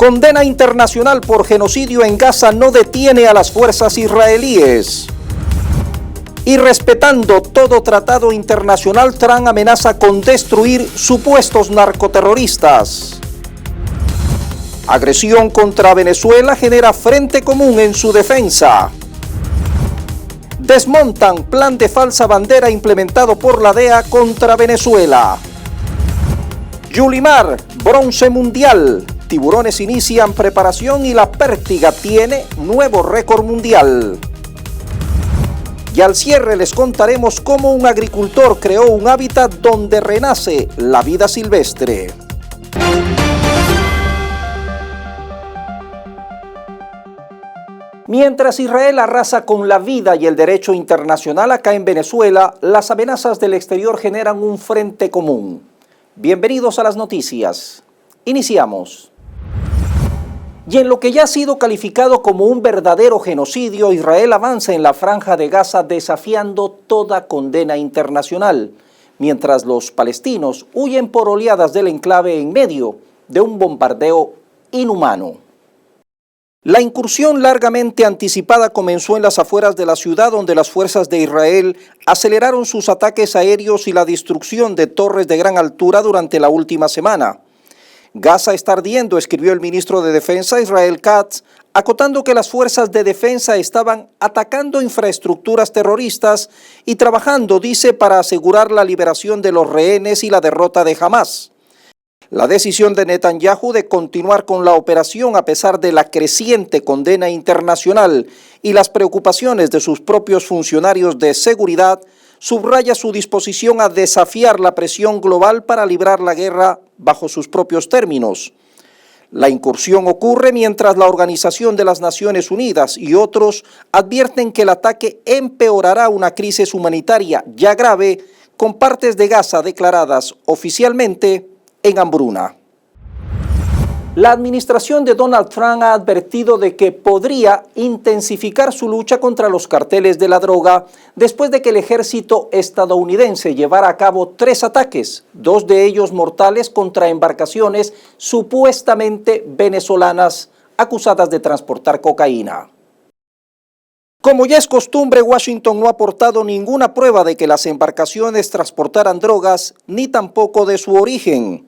Condena internacional por genocidio en Gaza no detiene a las fuerzas israelíes. Y respetando todo tratado internacional, Trump amenaza con destruir supuestos narcoterroristas. Agresión contra Venezuela genera frente común en su defensa. Desmontan plan de falsa bandera implementado por la DEA contra Venezuela. Yulimar, bronce mundial. Tiburones inician preparación y la pértiga tiene nuevo récord mundial. Y al cierre les contaremos cómo un agricultor creó un hábitat donde renace la vida silvestre. Mientras Israel arrasa con la vida y el derecho internacional acá en Venezuela, las amenazas del exterior generan un frente común. Bienvenidos a las noticias. Iniciamos. Y en lo que ya ha sido calificado como un verdadero genocidio, Israel avanza en la Franja de Gaza desafiando toda condena internacional, mientras los palestinos huyen por oleadas del enclave en medio de un bombardeo inhumano. La incursión largamente anticipada comenzó en las afueras de la ciudad, donde las fuerzas de Israel aceleraron sus ataques aéreos y la destrucción de torres de gran altura durante la última semana. Gaza está ardiendo, escribió el ministro de Defensa Israel Katz, acotando que las fuerzas de defensa estaban atacando infraestructuras terroristas y trabajando, dice, para asegurar la liberación de los rehenes y la derrota de Hamás. La decisión de Netanyahu de continuar con la operación a pesar de la creciente condena internacional y las preocupaciones de sus propios funcionarios de seguridad subraya su disposición a desafiar la presión global para librar la guerra bajo sus propios términos. La incursión ocurre mientras la Organización de las Naciones Unidas y otros advierten que el ataque empeorará una crisis humanitaria ya grave, con partes de Gaza declaradas oficialmente en hambruna. La administración de Donald Trump ha advertido de que podría intensificar su lucha contra los carteles de la droga después de que el ejército estadounidense llevara a cabo 3 ataques, 2 de ellos mortales contra embarcaciones supuestamente venezolanas acusadas de transportar cocaína. Como ya es costumbre, Washington no ha aportado ninguna prueba de que las embarcaciones transportaran drogas, ni tampoco de su origen.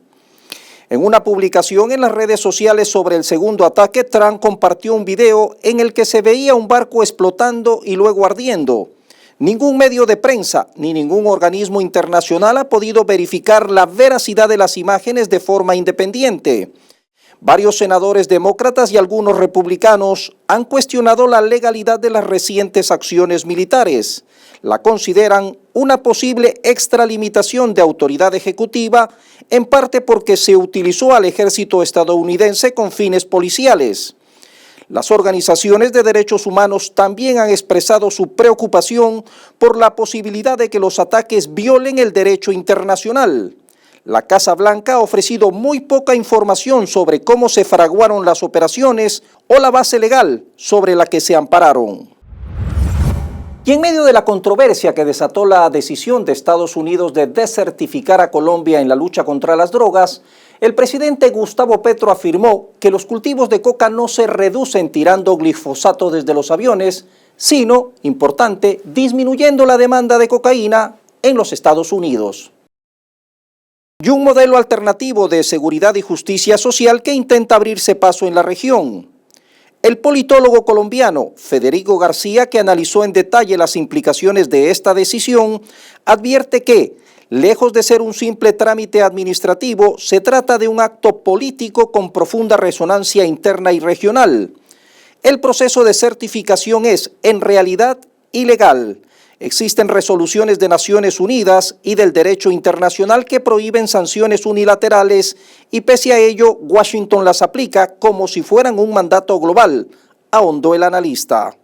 En una publicación en las redes sociales sobre el segundo ataque, Trump compartió un video en el que se veía un barco explotando y luego ardiendo. Ningún medio de prensa ni ningún organismo internacional ha podido verificar la veracidad de las imágenes de forma independiente. Varios senadores demócratas y algunos republicanos han cuestionado la legalidad de las recientes acciones militares. La consideran una posible extralimitación de autoridad ejecutiva, en parte porque se utilizó al ejército estadounidense con fines policiales. Las organizaciones de derechos humanos también han expresado su preocupación por la posibilidad de que los ataques violen el derecho internacional. La Casa Blanca ha ofrecido muy poca información sobre cómo se fraguaron las operaciones o la base legal sobre la que se ampararon. Y en medio de la controversia que desató la decisión de Estados Unidos de desertificar a Colombia en la lucha contra las drogas, el presidente Gustavo Petro afirmó que los cultivos de coca no se reducen tirando glifosato desde los aviones, sino, importante, disminuyendo la demanda de cocaína en los Estados Unidos. Y un modelo alternativo de seguridad y justicia social que intenta abrirse paso en la región. El politólogo colombiano Federico García, que analizó en detalle las implicaciones de esta decisión, advierte que, lejos de ser un simple trámite administrativo, se trata de un acto político con profunda resonancia interna y regional. El proceso de certificación es, en realidad, ilegal. Existen resoluciones de Naciones Unidas y del derecho internacional que prohíben sanciones unilaterales y pese a ello Washington las aplica como si fueran un mandato global, ahondó el analista.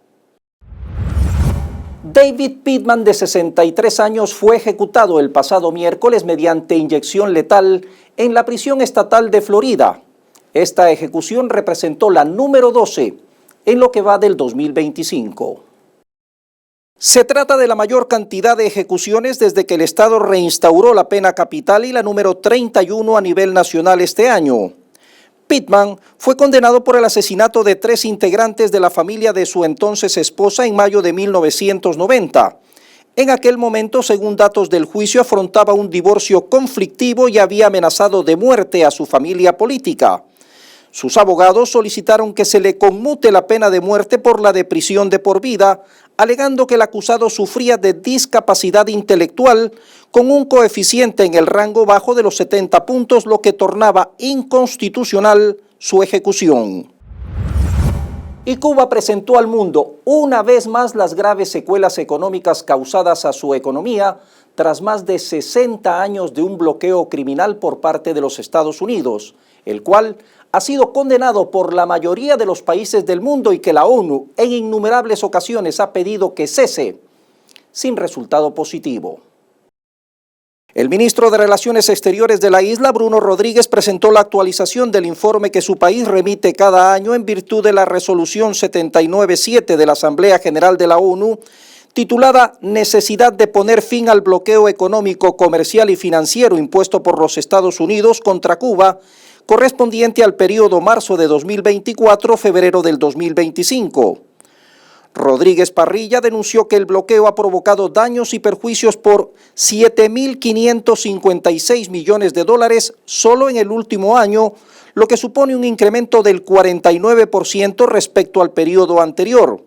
David Pittman, de 63 años, fue ejecutado el pasado miércoles mediante inyección letal en la prisión estatal de Florida. Esta ejecución representó la número 12 en lo que va del 2025. Se trata de la mayor cantidad de ejecuciones desde que el Estado reinstauró la pena capital y la número 31 a nivel nacional este año. Pittman fue condenado por el asesinato de 3 integrantes de la familia de su entonces esposa en mayo de 1990. En aquel momento, según datos del juicio, afrontaba un divorcio conflictivo y había amenazado de muerte a su familia política. Sus abogados solicitaron que se le conmute la pena de muerte por la de prisión de por vida, alegando que el acusado sufría de discapacidad intelectual con un coeficiente en el rango bajo de los 70 puntos, lo que tornaba inconstitucional su ejecución. Y Cuba presentó al mundo una vez más las graves secuelas económicas causadas a su economía tras más de 60 años de un bloqueo criminal por parte de los Estados Unidos, el cual ha sido condenado por la mayoría de los países del mundo y que la ONU en innumerables ocasiones ha pedido que cese, sin resultado positivo. El ministro de Relaciones Exteriores de la isla, Bruno Rodríguez, presentó la actualización del informe que su país remite cada año en virtud de la resolución 79-7 de la Asamblea General de la ONU, titulada Necesidad de poner fin al bloqueo económico, comercial y financiero impuesto por los Estados Unidos contra Cuba, correspondiente al periodo marzo de 2024-febrero del 2025. Rodríguez Parrilla denunció que el bloqueo ha provocado daños y perjuicios por 7.556 millones de dólares solo en el último año, lo que supone un incremento del 49% respecto al periodo anterior.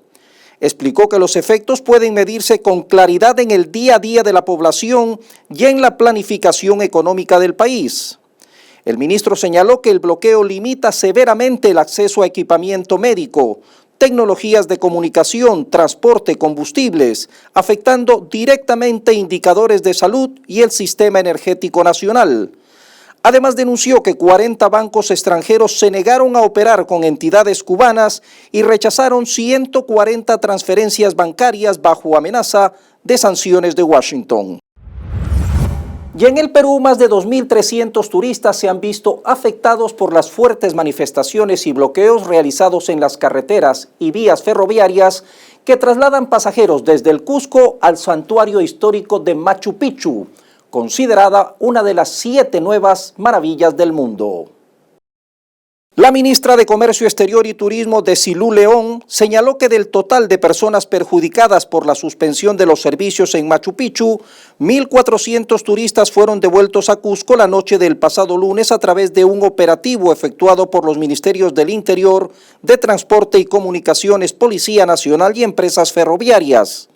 Explicó que los efectos pueden medirse con claridad en el día a día de la población y en la planificación económica del país. El ministro señaló que el bloqueo limita severamente el acceso a equipamiento médico, tecnologías de comunicación, transporte, combustibles, afectando directamente indicadores de salud y el sistema energético nacional. Además, denunció que 40 bancos extranjeros se negaron a operar con entidades cubanas y rechazaron 140 transferencias bancarias bajo amenaza de sanciones de Washington. Y en el Perú, más de 2.300 turistas se han visto afectados por las fuertes manifestaciones y bloqueos realizados en las carreteras y vías ferroviarias que trasladan pasajeros desde el Cusco al santuario histórico de Machu Picchu, considerada una de las 7 nuevas maravillas del mundo. La ministra de Comercio Exterior y Turismo, Desilu León, señaló que del total de personas perjudicadas por la suspensión de los servicios en Machu Picchu, 1.400 turistas fueron devueltos a Cusco la noche del pasado lunes a través de un operativo efectuado por los Ministerios del Interior, de Transporte y Comunicaciones, Policía Nacional y empresas ferroviarias.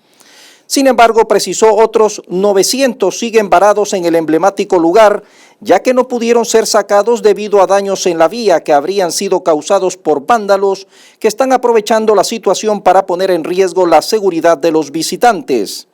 Sin embargo, precisó, otros 900 siguen varados en el emblemático lugar, ya que no pudieron ser sacados debido a daños en la vía que habrían sido causados por vándalos que están aprovechando la situación para poner en riesgo la seguridad de los visitantes.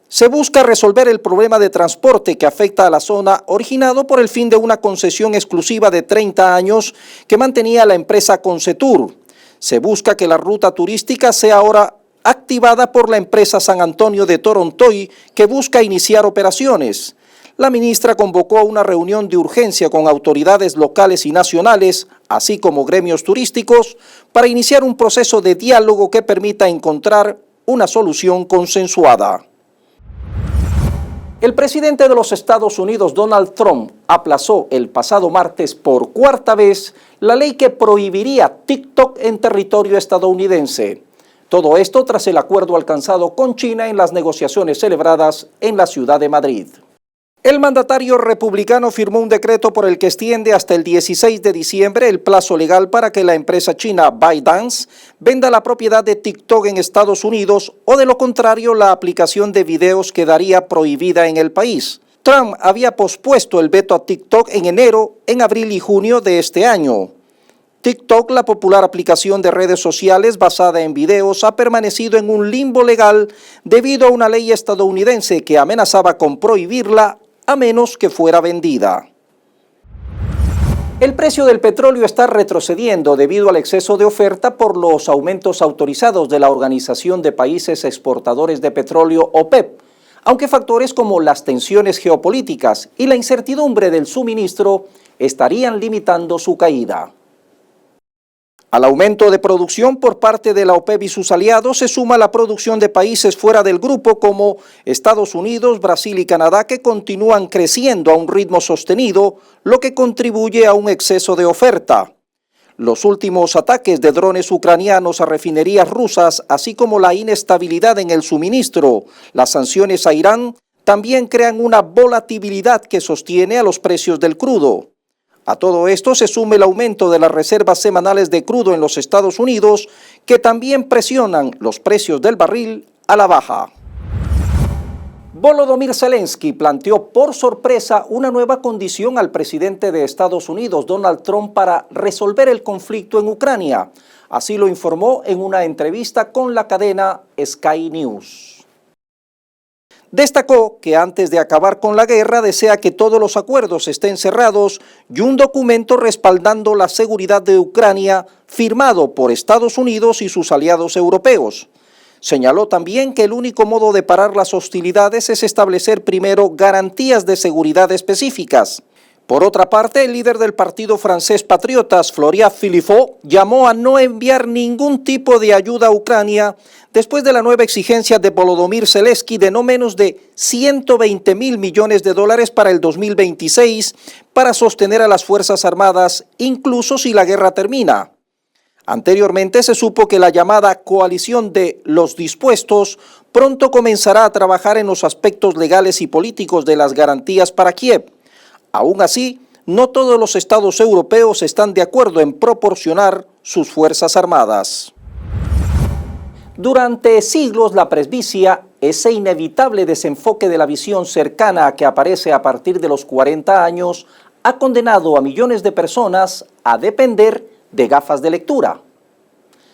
Se busca resolver el problema de transporte que afecta a la zona, originado por el fin de una concesión exclusiva de 30 años que mantenía la empresa Concetur. Se busca que la ruta turística sea ahora activada por la empresa San Antonio de Torontoy, que busca iniciar operaciones. La ministra convocó a una reunión de urgencia con autoridades locales y nacionales, así como gremios turísticos, para iniciar un proceso de diálogo que permita encontrar una solución consensuada. El presidente de los Estados Unidos, Donald Trump, aplazó el pasado martes por 4ª vez la ley que prohibiría TikTok en territorio estadounidense. Todo esto tras el acuerdo alcanzado con China en las negociaciones celebradas en la ciudad de Madrid. El mandatario republicano firmó un decreto por el que extiende hasta el 16 de diciembre el plazo legal para que la empresa china ByteDance venda la propiedad de TikTok en Estados Unidos, o de lo contrario la aplicación de videos quedaría prohibida en el país. Trump había pospuesto el veto a TikTok en enero, en abril y junio de este año. TikTok, la popular aplicación de redes sociales basada en videos, ha permanecido en un limbo legal debido a una ley estadounidense que amenazaba con prohibirla a menos que fuera vendida. El precio del petróleo está retrocediendo debido al exceso de oferta por los aumentos autorizados de la Organización de Países Exportadores de Petróleo, OPEP, aunque factores como las tensiones geopolíticas y la incertidumbre del suministro estarían limitando su caída. Al aumento de producción por parte de la OPEP y sus aliados se suma la producción de países fuera del grupo como Estados Unidos, Brasil y Canadá, que continúan creciendo a un ritmo sostenido, lo que contribuye a un exceso de oferta. Los últimos ataques de drones ucranianos a refinerías rusas, así como la inestabilidad en el suministro, las sanciones a Irán, también crean una volatilidad que sostiene a los precios del crudo. A todo esto se suma el aumento de las reservas semanales de crudo en los Estados Unidos, que también presionan los precios del barril a la baja. Volodymyr Zelensky planteó por sorpresa una nueva condición al presidente de Estados Unidos, Donald Trump, para resolver el conflicto en Ucrania. Así lo informó en una entrevista con la cadena Sky News. Destacó que antes de acabar con la guerra desea que todos los acuerdos estén cerrados y un documento respaldando la seguridad de Ucrania firmado por Estados Unidos y sus aliados europeos. Señaló también que el único modo de parar las hostilidades es establecer primero garantías de seguridad específicas. Por otra parte, el líder del partido francés Patriotas, Florian Philippot, llamó a no enviar ningún tipo de ayuda a Ucrania después de la nueva exigencia de Volodymyr Zelensky de no menos de 120.000 millones de dólares para el 2026 para sostener a las Fuerzas Armadas, incluso si la guerra termina. Anteriormente se supo que la llamada coalición de los dispuestos pronto comenzará a trabajar en los aspectos legales y políticos de las garantías para Kiev. Aún así, no todos los estados europeos están de acuerdo en proporcionar sus fuerzas armadas. Durante siglos, la presbicia, ese inevitable desenfoque de la visión cercana que aparece a partir de los 40 años, ha condenado a millones de personas a depender de gafas de lectura.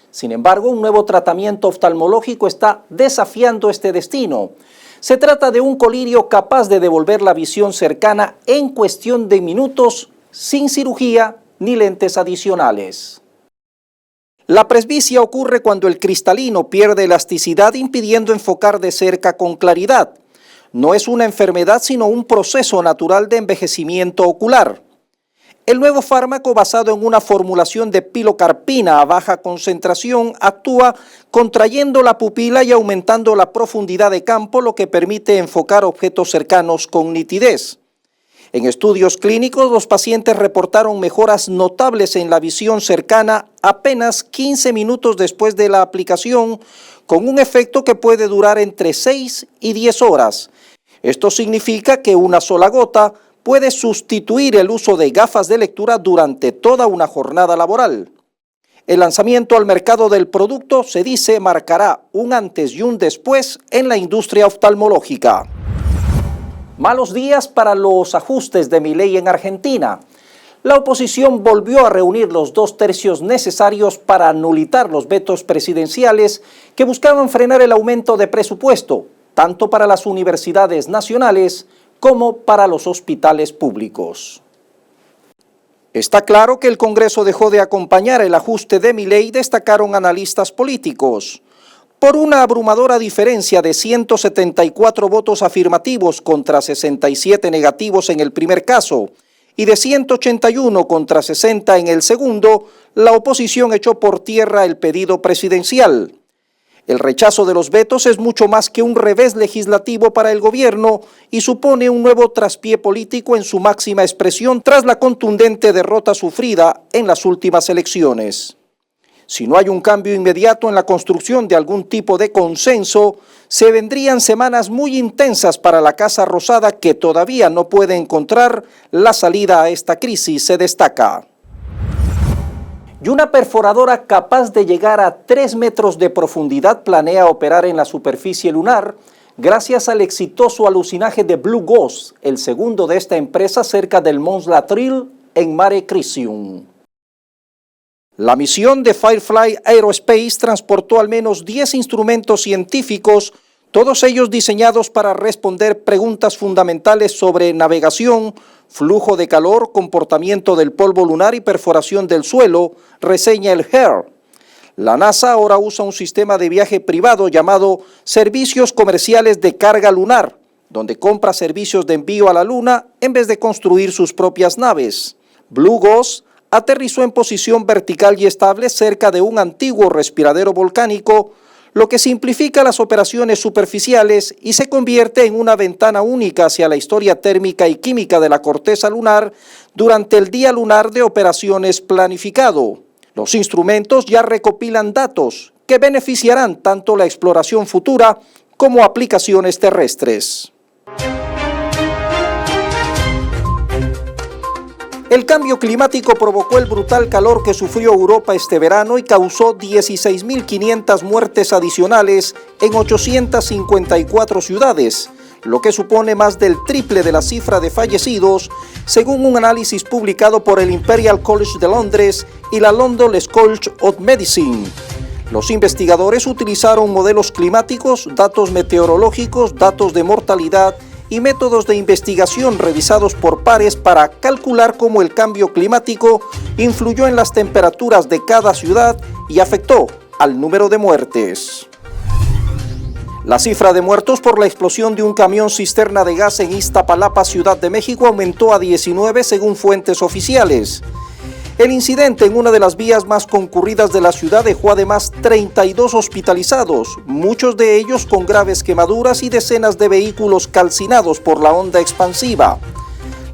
Sin embargo, un nuevo tratamiento oftalmológico está desafiando este destino. Se trata de un colirio capaz de devolver la visión cercana en cuestión de minutos, sin cirugía ni lentes adicionales. La presbicia ocurre cuando el cristalino pierde elasticidad, impidiendo enfocar de cerca con claridad. No es una enfermedad, sino un proceso natural de envejecimiento ocular. El nuevo fármaco, basado en una formulación de pilocarpina a baja concentración, actúa contrayendo la pupila y aumentando la profundidad de campo, lo que permite enfocar objetos cercanos con nitidez. En estudios clínicos, los pacientes reportaron mejoras notables en la visión cercana apenas 15 minutos después de la aplicación, con un efecto que puede durar entre 6 y 10 horas. Esto significa que una sola gota puede sustituir el uso de gafas de lectura durante toda una jornada laboral. El lanzamiento al mercado del producto, se dice, marcará un antes y un después en la industria oftalmológica. Malos días para los ajustes de Milei en Argentina. La oposición volvió a reunir los 2/3 necesarios para anulitar los vetos presidenciales que buscaban frenar el aumento de presupuesto, tanto para las universidades nacionales como para los hospitales públicos. Está claro que el Congreso dejó de acompañar el ajuste de Milei, destacaron analistas políticos. Por una abrumadora diferencia de 174 votos afirmativos contra 67 negativos en el primer caso y de 181 contra 60 en el segundo, la oposición echó por tierra el pedido presidencial. El rechazo de los vetos es mucho más que un revés legislativo para el gobierno y supone un nuevo traspié político en su máxima expresión tras la contundente derrota sufrida en las últimas elecciones. Si no hay un cambio inmediato en la construcción de algún tipo de consenso, se vendrían semanas muy intensas para la Casa Rosada, que todavía no puede encontrar la salida a esta crisis, se destaca. Y una perforadora capaz de llegar a 3 metros de profundidad planea operar en la superficie lunar gracias al exitoso alucinaje de Blue Ghost, el segundo de esta empresa cerca del Mons Latrell en Mare Crisium. La misión de Firefly Aerospace transportó al menos 10 instrumentos científicos, todos ellos diseñados para responder preguntas fundamentales sobre navegación, flujo de calor, comportamiento del polvo lunar y perforación del suelo, reseña el HAIR. La NASA ahora usa un sistema de viaje privado llamado Servicios Comerciales de Carga Lunar, donde compra servicios de envío a la Luna en vez de construir sus propias naves. Blue Ghost aterrizó en posición vertical y estable cerca de un antiguo respiradero volcánico, lo que simplifica las operaciones superficiales y se convierte en una ventana única hacia la historia térmica y química de la corteza lunar durante el día lunar de operaciones planificado. Los instrumentos ya recopilan datos que beneficiarán tanto la exploración futura como aplicaciones terrestres. El cambio climático provocó el brutal calor que sufrió Europa este verano y causó 16.500 muertes adicionales en 854 ciudades, lo que supone más del triple de la cifra de fallecidos, según un análisis publicado por el Imperial College de Londres y la London School of Medicine. Los investigadores utilizaron modelos climáticos, datos meteorológicos, datos de mortalidad y métodos de investigación revisados por pares para calcular cómo el cambio climático influyó en las temperaturas de cada ciudad y afectó al número de muertes. La cifra de muertos por la explosión de un camión cisterna de gas en Iztapalapa, Ciudad de México, aumentó a 19 según fuentes oficiales. El incidente en una de las vías más concurridas de la ciudad dejó además 32 hospitalizados, muchos de ellos con graves quemaduras y decenas de vehículos calcinados por la onda expansiva.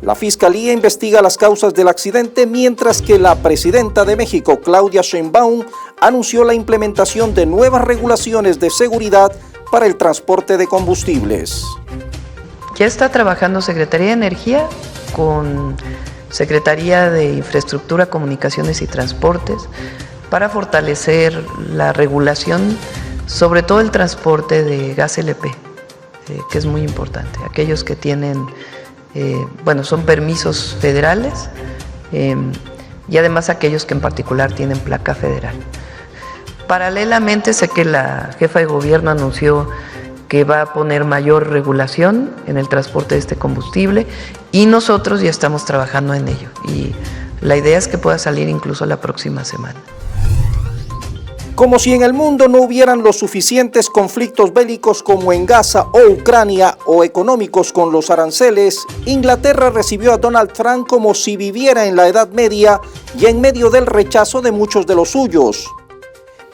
La Fiscalía investiga las causas del accidente, mientras que la presidenta de México, Claudia Sheinbaum, anunció la implementación de nuevas regulaciones de seguridad para el transporte de combustibles. Ya está trabajando Secretaría de Energía con Secretaría de Infraestructura, Comunicaciones y Transportes para fortalecer la regulación, sobre todo el transporte de gas LP, que es muy importante. Aquellos que tienen, son permisos federales y además aquellos que en particular tienen placa federal. Paralelamente, sé que la jefa de gobierno anunció que va a poner mayor regulación en el transporte de este combustible y nosotros ya estamos trabajando en ello y la idea es que pueda salir incluso la próxima semana. Como si en el mundo no hubieran los suficientes conflictos bélicos como en Gaza o Ucrania o económicos con los aranceles, Inglaterra recibió a Donald Trump como si viviera en la Edad Media y en medio del rechazo de muchos de los suyos.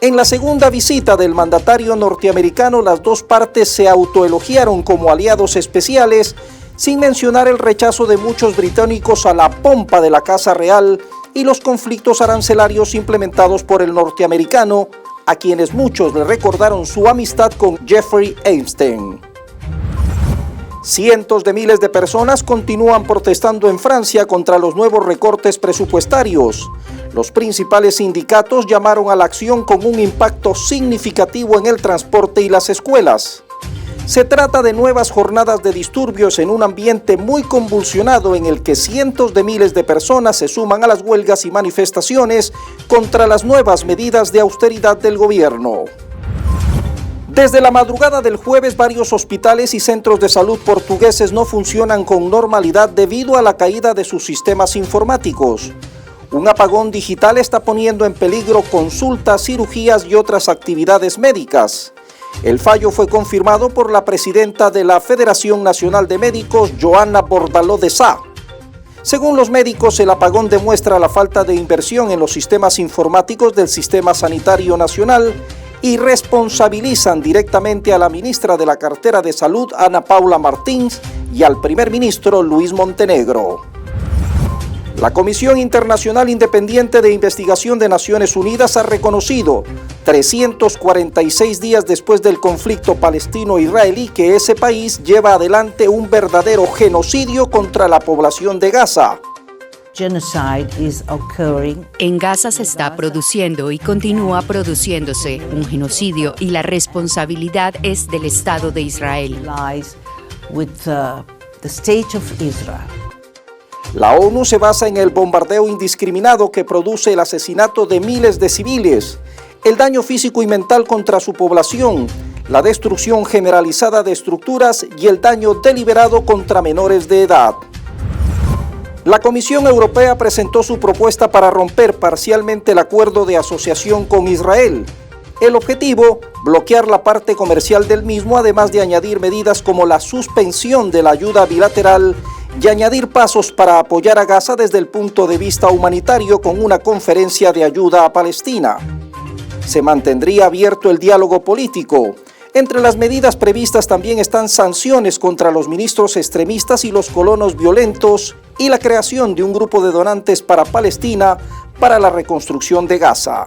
En la segunda visita del mandatario norteamericano, las dos partes se autoelogiaron como aliados especiales, sin mencionar el rechazo de muchos británicos a la pompa de la Casa Real y los conflictos arancelarios implementados por el norteamericano, a quienes muchos le recordaron su amistad con Jeffrey Epstein. Cientos de miles de personas continúan protestando en Francia contra los nuevos recortes presupuestarios. Los principales sindicatos llamaron a la acción con un impacto significativo en el transporte y las escuelas. Se trata de nuevas jornadas de disturbios en un ambiente muy convulsionado en el que cientos de miles de personas se suman a las huelgas y manifestaciones contra las nuevas medidas de austeridad del gobierno. Desde la madrugada del jueves, varios hospitales y centros de salud portugueses no funcionan con normalidad debido a la caída de sus sistemas informáticos. Un apagón digital está poniendo en peligro consultas, cirugías y otras actividades médicas. El fallo fue confirmado por la presidenta de la Federación Nacional de Médicos, Joana Bordaló de Sá. Según los médicos, el apagón demuestra la falta de inversión en los sistemas informáticos del Sistema Sanitario Nacional y responsabilizan directamente a la ministra de la Cartera de Salud, Ana Paula Martins, y al primer ministro, Luis Montenegro. La Comisión Internacional Independiente de Investigación de Naciones Unidas ha reconocido, 346 días después del conflicto palestino-israelí, que ese país lleva adelante un verdadero genocidio contra la población de Gaza. En Gaza se está produciendo y continúa produciéndose un genocidio y la responsabilidad es del Estado de Israel. La ONU se basa en el bombardeo indiscriminado que produce el asesinato de miles de civiles, el daño físico y mental contra su población, la destrucción generalizada de estructuras y el daño deliberado contra menores de edad. La Comisión Europea presentó su propuesta para romper parcialmente el acuerdo de asociación con Israel. El objetivo, bloquear la parte comercial del mismo, además de añadir medidas como la suspensión de la ayuda bilateral y añadir pasos para apoyar a Gaza desde el punto de vista humanitario con una conferencia de ayuda a Palestina. Se mantendría abierto el diálogo político. Entre las medidas previstas también están sanciones contra los ministros extremistas y los colonos violentos y la creación de un grupo de donantes para Palestina para la reconstrucción de Gaza.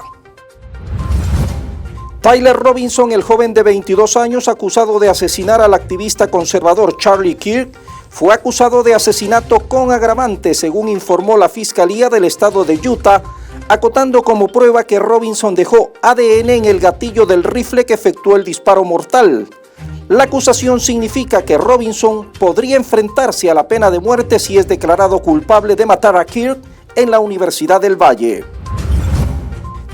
Tyler Robinson, el joven de 22 años acusado de asesinar al activista conservador Charlie Kirk, fue acusado de asesinato con agravante, según informó la Fiscalía del Estado de Utah, acotando como prueba que Robinson dejó ADN en el gatillo del rifle que efectuó el disparo mortal. La acusación significa que Robinson podría enfrentarse a la pena de muerte si es declarado culpable de matar a Kirk en la Universidad del Valle.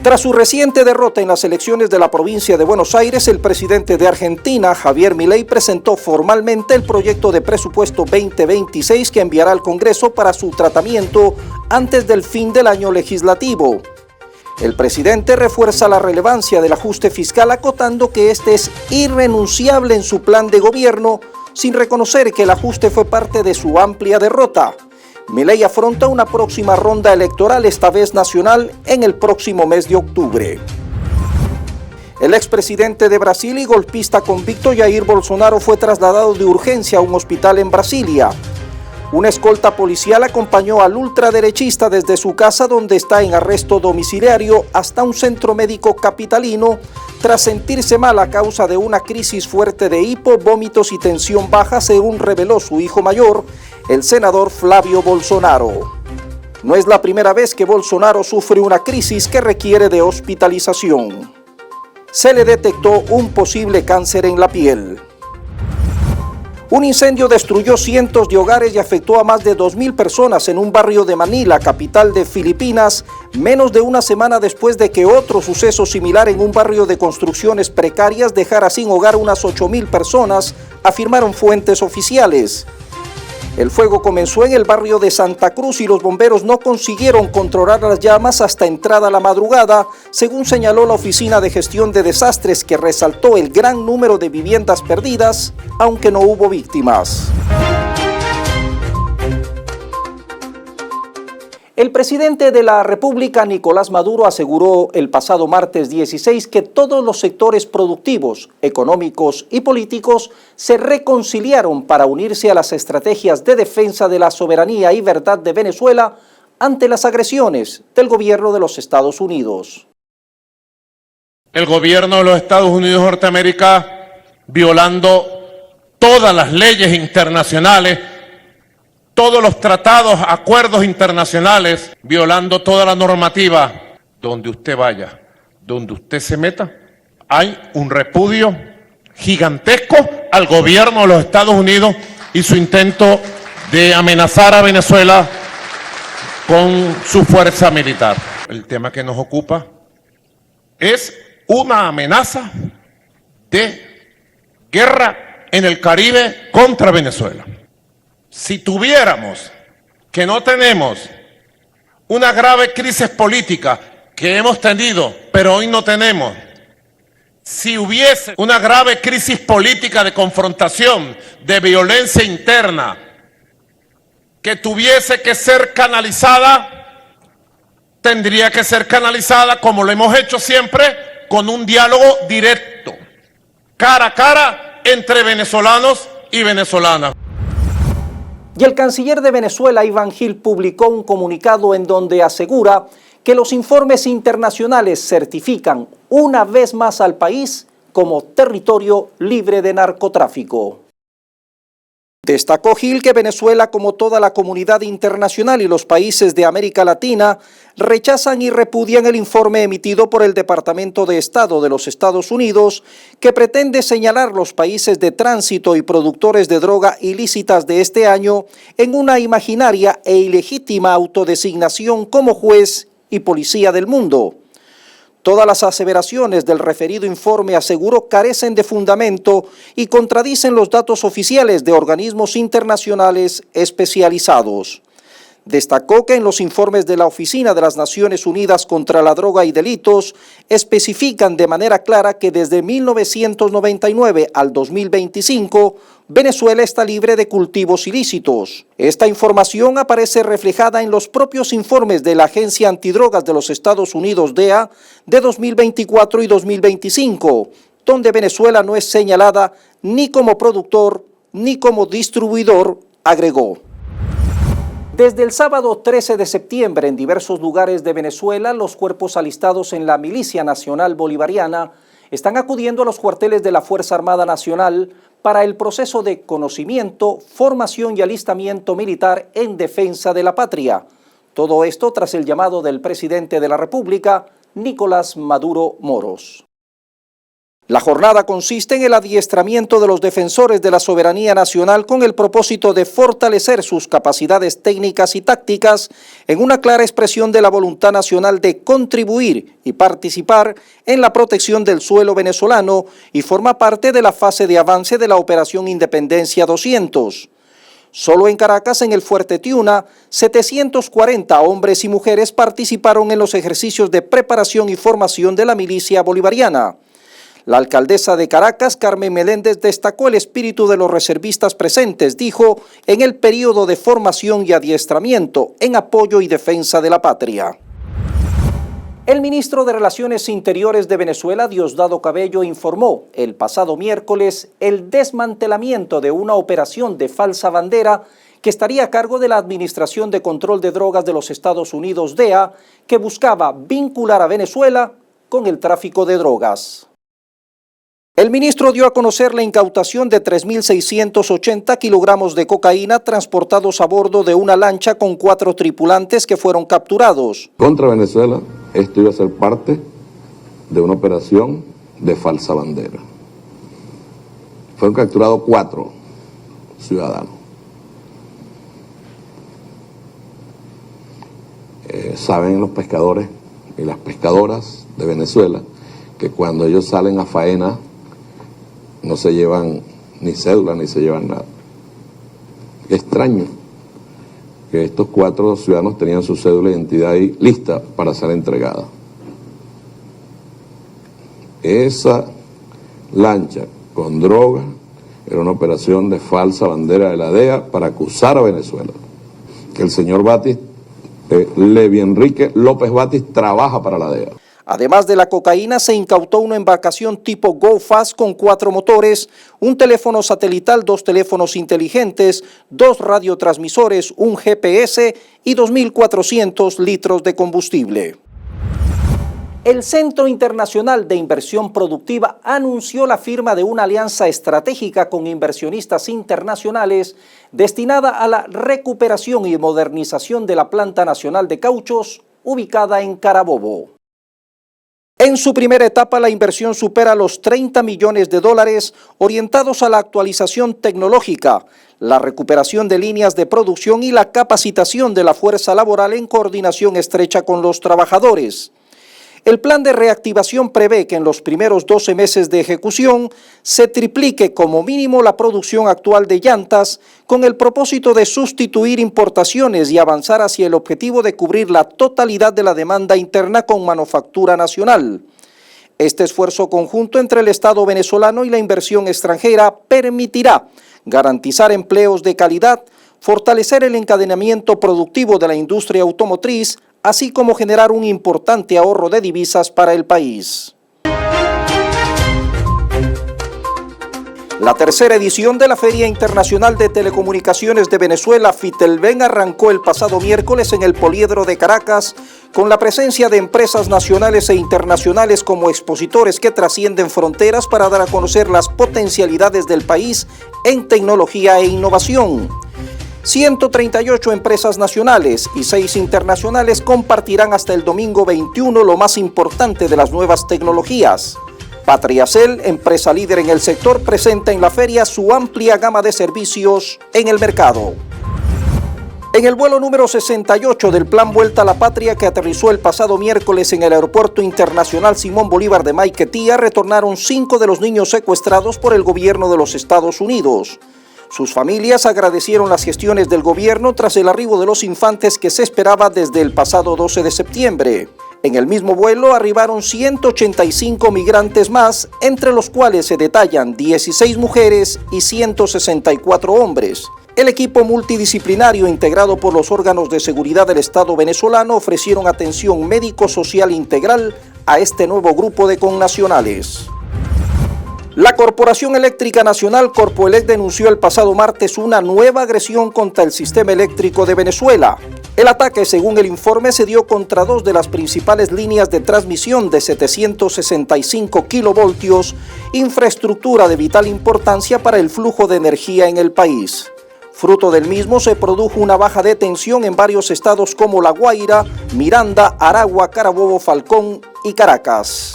Tras su reciente derrota en las elecciones de la provincia de Buenos Aires, el presidente de Argentina, Javier Milei, presentó formalmente el proyecto de presupuesto 2026 que enviará al Congreso para su tratamiento antes del fin del año legislativo. El presidente refuerza la relevancia del ajuste fiscal, acotando que este es irrenunciable en su plan de gobierno, sin reconocer que el ajuste fue parte de su amplia derrota. Milei afronta una próxima ronda electoral, esta vez nacional, en el próximo mes de octubre. El expresidente de Brasil y golpista convicto Jair Bolsonaro fue trasladado de urgencia a un hospital en Brasilia. Una escolta policial acompañó al ultraderechista desde su casa, donde está en arresto domiciliario, hasta un centro médico capitalino, tras sentirse mal a causa de una crisis fuerte de hipo, vómitos y tensión baja, según reveló su hijo mayor, el senador Flavio Bolsonaro. No es la primera vez que Bolsonaro sufre una crisis que requiere de hospitalización. Se le detectó un posible cáncer en la piel. Un incendio destruyó cientos de hogares y afectó a más de 2.000 personas en un barrio de Manila, capital de Filipinas, menos de una semana después de que otro suceso similar en un barrio de construcciones precarias dejara sin hogar unas 8.000 personas, afirmaron fuentes oficiales. El fuego comenzó en el barrio de Santa Cruz y los bomberos no consiguieron controlar las llamas hasta entrada la madrugada, según señaló la Oficina de Gestión de Desastres, que resaltó el gran número de viviendas perdidas, aunque no hubo víctimas. El presidente de la República, Nicolás Maduro, aseguró el pasado martes 16 que todos los sectores productivos, económicos y políticos se reconciliaron para unirse a las estrategias de defensa de la soberanía y verdad de Venezuela ante las agresiones del gobierno de los Estados Unidos. El gobierno de los Estados Unidos de Norteamérica, violando todas las leyes internacionales, todos los tratados, acuerdos internacionales, violando toda la normativa. Donde usted vaya, donde usted se meta, hay un repudio gigantesco al gobierno de los Estados Unidos y su intento de amenazar a Venezuela con su fuerza militar. El tema que nos ocupa es una amenaza de guerra en el Caribe contra Venezuela. Si tuviéramos, que no tenemos, una grave crisis política que hemos tenido, pero hoy no tenemos, si hubiese una grave crisis política de confrontación, de violencia interna, que tuviese que ser canalizada, tendría que ser canalizada, como lo hemos hecho siempre, con un diálogo directo, cara a cara, entre venezolanos y venezolanas. Y el canciller de Venezuela, Iván Gil, publicó un comunicado en donde asegura que los informes internacionales certifican una vez más al país como territorio libre de narcotráfico. Destacó Gil que Venezuela, como toda la comunidad internacional y los países de América Latina, rechazan y repudian el informe emitido por el Departamento de Estado de los Estados Unidos, que pretende señalar los países de tránsito y productores de droga ilícitas de este año en una imaginaria e ilegítima autodesignación como juez y policía del mundo. Todas las aseveraciones del referido informe, aseguró, carecen de fundamento y contradicen los datos oficiales de organismos internacionales especializados. Destacó que en los informes de la Oficina de las Naciones Unidas contra la Droga y Delitos especifican de manera clara que desde 1999 al 2025 Venezuela está libre de cultivos ilícitos. Esta información aparece reflejada en los propios informes de la Agencia Antidrogas de los Estados Unidos, DEA, de 2024 y 2025, donde Venezuela no es señalada ni como productor ni como distribuidor, agregó. Desde el sábado 13 de septiembre, en diversos lugares de Venezuela, los cuerpos alistados en la Milicia Nacional Bolivariana están acudiendo a los cuarteles de la Fuerza Armada Nacional para el proceso de conocimiento, formación y alistamiento militar en defensa de la patria. Todo esto tras el llamado del presidente de la República, Nicolás Maduro Moros. La jornada consiste en el adiestramiento de los defensores de la soberanía nacional con el propósito de fortalecer sus capacidades técnicas y tácticas en una clara expresión de la voluntad nacional de contribuir y participar en la protección del suelo venezolano y forma parte de la fase de avance de la Operación Independencia 200. Solo en Caracas, en el Fuerte Tiuna, 740 hombres y mujeres participaron en los ejercicios de preparación y formación de la milicia bolivariana. La alcaldesa de Caracas, Carmen Meléndez, destacó el espíritu de los reservistas presentes, dijo, en el periodo de formación y adiestramiento en apoyo y defensa de la patria. El ministro de Relaciones Interiores de Venezuela, Diosdado Cabello, informó el pasado miércoles el desmantelamiento de una operación de falsa bandera que estaría a cargo de la Administración de Control de Drogas de los Estados Unidos, DEA, que buscaba vincular a Venezuela con el tráfico de drogas. El ministro dio a conocer la incautación de 3.680 kilogramos de cocaína transportados a bordo de una lancha con 4 tripulantes que fueron capturados. Contra Venezuela, esto iba a ser parte de una operación de falsa bandera. Fueron capturados 4 ciudadanos. Saben los pescadores y las pescadoras de Venezuela que cuando ellos salen a faena no se llevan ni cédula ni se llevan nada. Qué extraño que estos 4 ciudadanos tenían su cédula de identidad ahí lista para ser entregada. Esa lancha con droga era una operación de falsa bandera de la DEA para acusar a Venezuela. Que el señor Batis, Levi Enrique López Batis, trabaja para la DEA. Además de la cocaína, se incautó una embarcación tipo Go Fast con 4 motores, un teléfono satelital, 2 teléfonos inteligentes, 2 radiotransmisores, un GPS y 2.400 litros de combustible. El Centro Internacional de Inversión Productiva anunció la firma de una alianza estratégica con inversionistas internacionales destinada a la recuperación y modernización de la Planta Nacional de Cauchos, ubicada en Carabobo. En su primera etapa, la inversión supera los $30 millones orientados a la actualización tecnológica, la recuperación de líneas de producción y la capacitación de la fuerza laboral en coordinación estrecha con los trabajadores. El plan de reactivación prevé que en los primeros 12 meses de ejecución se triplique como mínimo la producción actual de llantas con el propósito de sustituir importaciones y avanzar hacia el objetivo de cubrir la totalidad de la demanda interna con manufactura nacional. Este esfuerzo conjunto entre el Estado venezolano y la inversión extranjera permitirá garantizar empleos de calidad, fortalecer el encadenamiento productivo de la industria automotriz, así como generar un importante ahorro de divisas para el país. La tercera edición de la Feria Internacional de Telecomunicaciones de Venezuela, FITELVEN, arrancó el pasado miércoles en el Poliedro de Caracas con la presencia de empresas nacionales e internacionales como expositores que trascienden fronteras para dar a conocer las potencialidades del país en tecnología e innovación. 138 empresas nacionales y 6 internacionales compartirán hasta el domingo 21 lo más importante de las nuevas tecnologías. Patriacel, empresa líder en el sector, presenta en la feria su amplia gama de servicios en el mercado. En el vuelo número 68 del Plan Vuelta a la Patria, que aterrizó el pasado miércoles en el Aeropuerto Internacional Simón Bolívar de Maiquetía, retornaron 5 de los niños secuestrados por el gobierno de los Estados Unidos. Sus familias agradecieron las gestiones del gobierno tras el arribo de los infantes que se esperaba desde el pasado 12 de septiembre. En el mismo vuelo arribaron 185 migrantes más, entre los cuales se detallan 16 mujeres y 164 hombres. El equipo multidisciplinario integrado por los órganos de seguridad del Estado venezolano ofrecieron atención médico-social integral a este nuevo grupo de connacionales. La Corporación Eléctrica Nacional, Corpoelec, denunció el pasado martes una nueva agresión contra el sistema eléctrico de Venezuela. El ataque, según el informe, se dio contra dos de las principales líneas de transmisión de 765 kilovoltios, infraestructura de vital importancia para el flujo de energía en el país. Fruto del mismo se produjo una baja de tensión en varios estados como La Guaira, Miranda, Aragua, Carabobo, Falcón y Caracas.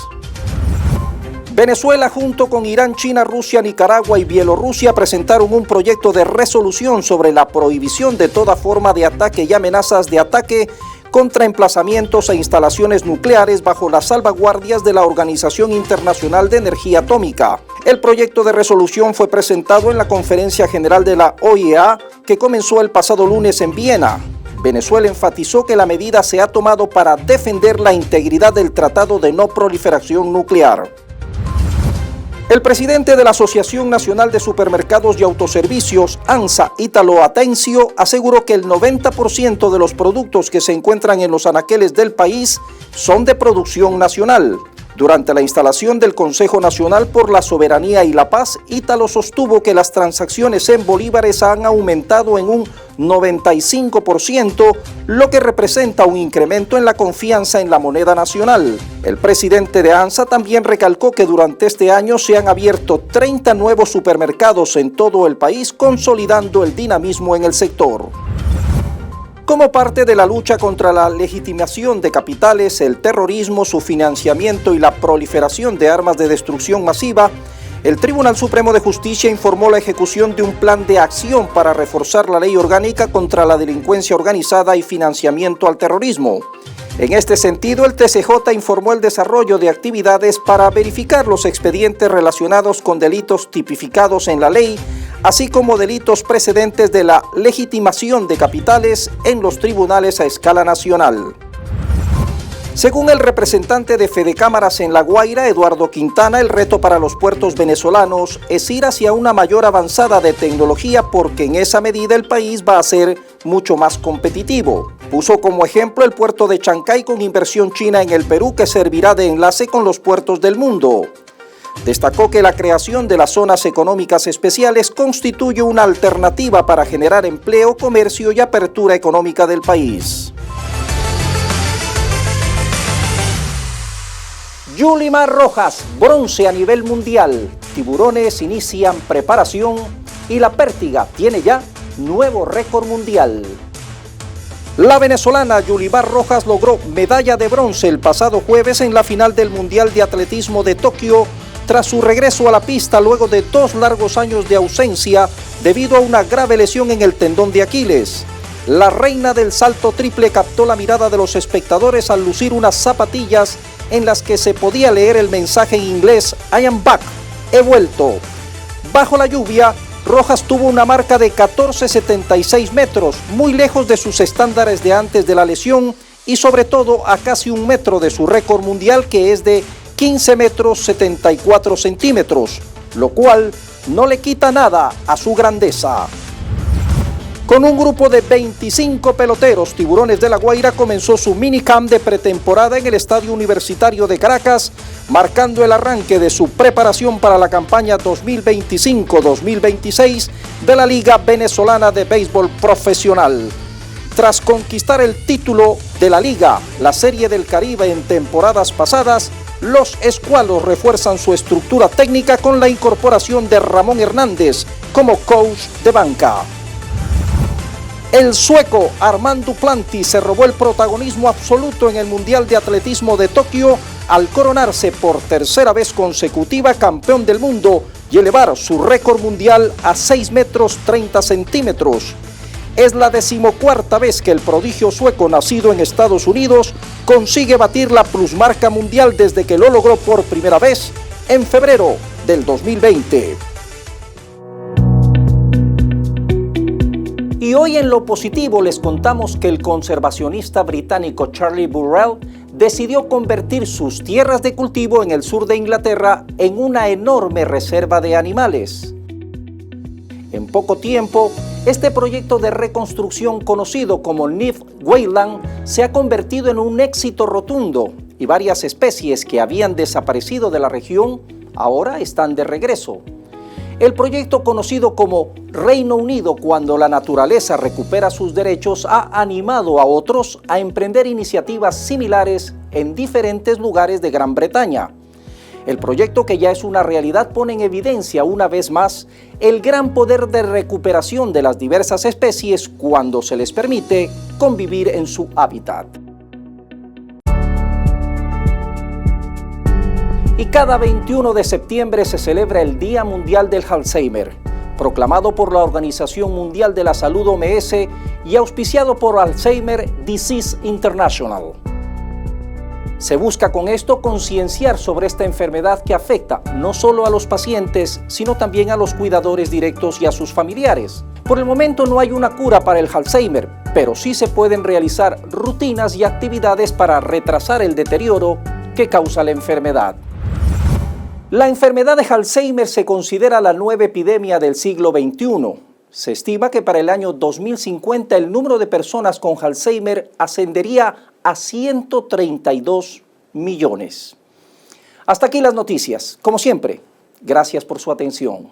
Venezuela, junto con Irán, China, Rusia, Nicaragua y Bielorrusia, presentaron un proyecto de resolución sobre la prohibición de toda forma de ataque y amenazas de ataque contra emplazamientos e instalaciones nucleares bajo las salvaguardias de la Organización Internacional de Energía Atómica. El proyecto de resolución fue presentado en la Conferencia General de la OIEA, que comenzó el pasado lunes en Viena. Venezuela enfatizó que la medida se ha tomado para defender la integridad del Tratado de No Proliferación Nuclear. El presidente de la Asociación Nacional de Supermercados y Autoservicios, ANSA, Ítalo Atencio, aseguró que el 90% de los productos que se encuentran en los anaqueles del país son de producción nacional. Durante la instalación del Consejo Nacional por la Soberanía y la Paz, Ítalo sostuvo que las transacciones en bolívares han aumentado en un 95%, lo que representa un incremento en la confianza en la moneda nacional. El presidente de ANSA también recalcó que durante este año se han abierto 30 nuevos supermercados en todo el país, consolidando el dinamismo en el sector. Como parte de la lucha contra la legitimación de capitales, el terrorismo, su financiamiento y la proliferación de armas de destrucción masiva, el Tribunal Supremo de Justicia informó la ejecución de un plan de acción para reforzar la ley orgánica contra la delincuencia organizada y financiamiento al terrorismo. En este sentido, el TCJ informó el desarrollo de actividades para verificar los expedientes relacionados con delitos tipificados en la ley, así como delitos precedentes de la legitimación de capitales en los tribunales a escala nacional. Según el representante de Fedecámaras en La Guaira, Eduardo Quintana, el reto para los puertos venezolanos es ir hacia una mayor avanzada de tecnología porque en esa medida el país va a ser mucho más competitivo. Puso como ejemplo el puerto de Chancay con inversión china en el Perú que servirá de enlace con los puertos del mundo. Destacó que la creación de las zonas económicas especiales constituye una alternativa para generar empleo, comercio y apertura económica del país. Yulimar Rojas, bronce a nivel mundial. Tiburones inician preparación y la pértiga tiene ya nuevo récord mundial. La venezolana Yulimar Rojas logró medalla de bronce el pasado jueves en la final del Mundial de Atletismo de Tokio tras su regreso a la pista luego de 2 largos años de ausencia debido a una grave lesión en el tendón de Aquiles. La reina del salto triple captó la mirada de los espectadores al lucir unas zapatillas en las que se podía leer el mensaje en inglés "I am back", he vuelto. Bajo la lluvia, Rojas tuvo una marca de 14,76 metros, muy lejos de sus estándares de antes de la lesión y sobre todo a casi 1 metro de su récord mundial que es de 15 metros 74 centímetros, lo cual no le quita nada a su grandeza. Con un grupo de 25 peloteros, Tiburones de La Guaira comenzó su minicamp de pretemporada en el Estadio Universitario de Caracas, marcando el arranque de su preparación para la campaña 2025-2026 de la Liga Venezolana de Béisbol Profesional. Tras conquistar el título de la Liga, la Serie del Caribe en temporadas pasadas, los escualos refuerzan su estructura técnica con la incorporación de Ramón Hernández como coach de banca. El sueco Armand Duplantis se robó el protagonismo absoluto en el Mundial de Atletismo de Tokio al coronarse por tercera vez consecutiva campeón del mundo y elevar su récord mundial a 6 metros 30 centímetros. Es la 14ª vez que el prodigio sueco nacido en Estados Unidos consigue batir la plusmarca mundial desde que lo logró por primera vez en febrero del 2020. Y hoy en Lo Positivo les contamos que el conservacionista británico Charlie Burrell decidió convertir sus tierras de cultivo en el sur de Inglaterra en una enorme reserva de animales. En poco tiempo, este proyecto de reconstrucción conocido como Neath Wayland se ha convertido en un éxito rotundo y varias especies que habían desaparecido de la región ahora están de regreso. El proyecto conocido como Reino Unido cuando la naturaleza recupera sus derechos ha animado a otros a emprender iniciativas similares en diferentes lugares de Gran Bretaña. El proyecto, que ya es una realidad, pone en evidencia una vez más el gran poder de recuperación de las diversas especies cuando se les permite convivir en su hábitat. Y cada 21 de septiembre se celebra el Día Mundial del Alzheimer, proclamado por la Organización Mundial de la Salud (OMS) y auspiciado por Alzheimer Disease International. Se busca con esto concienciar sobre esta enfermedad que afecta no solo a los pacientes, sino también a los cuidadores directos y a sus familiares. Por el momento no hay una cura para el Alzheimer, pero sí se pueden realizar rutinas y actividades para retrasar el deterioro que causa la enfermedad. La enfermedad de Alzheimer se considera la nueva epidemia del siglo XXI. Se estima que para el año 2050 el número de personas con Alzheimer ascendería a 132 millones. Hasta aquí las noticias. Como siempre, gracias por su atención.